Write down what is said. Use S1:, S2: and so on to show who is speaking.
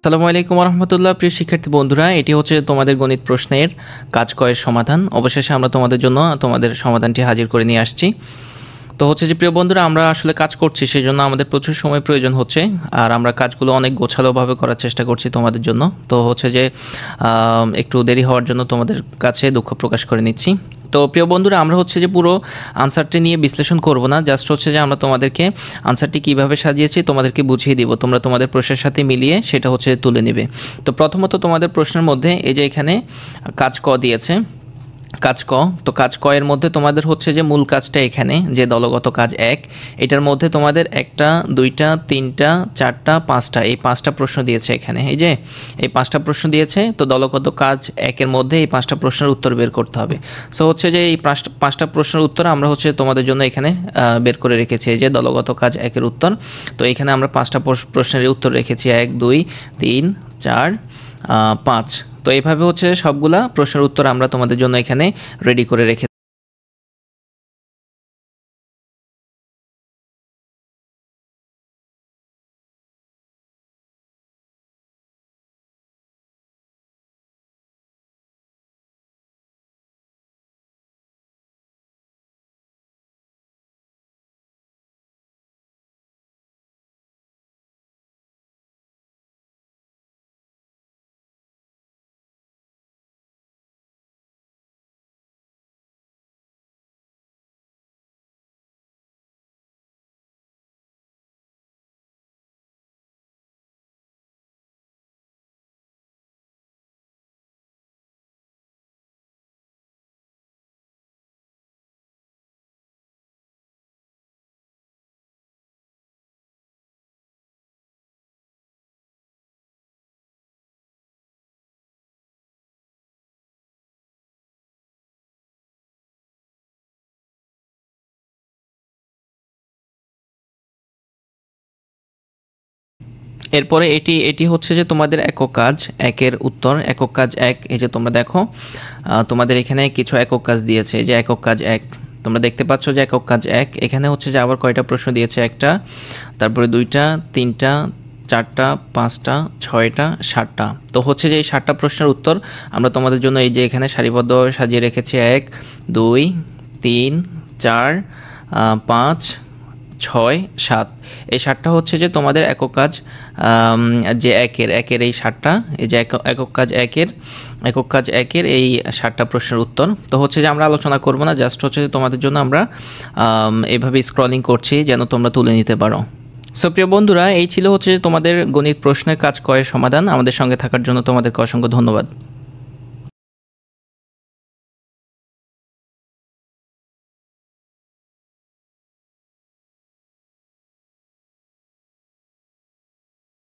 S1: আসসালামু আলাইকুম রহমতুল্লাহ। প্রিয় শিক্ষার্থী বন্ধুরা, এটি হচ্ছে তোমাদের গণিত প্রশ্নের কাজ কয়ের সমাধান। অবশেষে আমরা তোমাদের জন্য তোমাদের সমাধানটি হাজির করে নিয়ে আসছি। তো হচ্ছে যে প্রিয় বন্ধুরা, আমরা আসলে কাজ করছি, সেই জন্য আমাদের প্রচুর সময় প্রয়োজন হচ্ছে, আর আমরা কাজগুলো অনেক গোছালোভাবে করার চেষ্টা করছি তোমাদের জন্য। তো হচ্ছে যে একটু দেরি হওয়ার জন্য তোমাদের কাছে দুঃখ প্রকাশ করে নিচ্ছি। তো প্রিয় বন্ধুরা, আমরা হচ্ছে যে পুরো আনসারটি নিয়ে বিশ্লেষণ করব না, জাস্ট হচ্ছে যে আমরা তোমাদেরকে আনসারটি কীভাবে সাজিয়েছি তোমাদেরকে বুঝিয়ে দিব, তোমরা তোমাদের প্রশ্নের সাথে মিলিয়ে সেটা হচ্ছে তুলে নেবে। তো প্রথমত তোমাদের প্রশ্নের মধ্যে এই যে এখানে কাজ ক দিয়েছে, কাজ ক। তো কাজ ক এর মধ্যে তোমাদের হচ্ছে যে মূল কাজটা এখানে যে দলগত কাজ 1, এটার মধ্যে তোমাদের 1টা 2টা 3টা 4টা 5টা এই 5টা প্রশ্ন দিয়েছে এখানে। এই যে এই 5টা প্রশ্ন দিয়েছে, তো দলগত কাজ 1 এর মধ্যে এই 5টা প্রশ্নের উত্তর বের করতে হবে। সো হচ্ছে যে এই 5টা প্রশ্নের উত্তর আমরা হচ্ছে তোমাদের জন্য এখানে বের করে রেখেছি, এই যে দলগত কাজ 1 এর উত্তর। তো এখানে আমরা 5টা প্রশ্নের উত্তর রেখেছি, 1 2 3 4 5। তো এইভাবে হচ্ছে সবগুলা প্রশ্নের উত্তর আমরা তোমাদের জন্য এখানে রেডি করে রেখে এরপরে এটি হচ্ছে যে তোমাদের একক কাজ 1-এর উত্তর, একক কাজ 1। এই যে তোমরা দেখো তোমাদের এখানে কিছু একক কাজ দিয়েছে, এই যে একক কাজ 1 তোমরা দেখতে পাচ্ছ যে একক কাজ 1। এখানে হচ্ছে যে আবার কয়টা প্রশ্ন দিয়েছে, 1টা, তারপরে 2টা 3টা 4টা 5টা 6টা 7টা। তো হচ্ছে যে এই 7টা প্রশ্নের উত্তর আমরা তোমাদের জন্য এই যে এখানে সারিবদ্ধভাবে সাজিয়ে রেখেছি, 1 2 3 4 5 6 7। এই 7টা হচ্ছে যে তোমাদের একক কাজ যে একের এই 7টা, এই যে একক কাজ একের এই 7টা প্রশ্নের উত্তর। তো হচ্ছে যে আমরা আলোচনা করব না, জাস্ট হচ্ছে যে তোমাদের জন্য আমরা এইভাবে স্ক্রলিং করছি যেন তোমরা তুলে নিতে পারো। সো প্রিয় বন্ধুরা, এই ছিল হচ্ছে তোমাদের গণিত প্রশ্নের কাজ কয়ের সমাধান। আমাদের সঙ্গে থাকার জন্য তোমাদেরকে অসংখ্য ধন্যবাদ।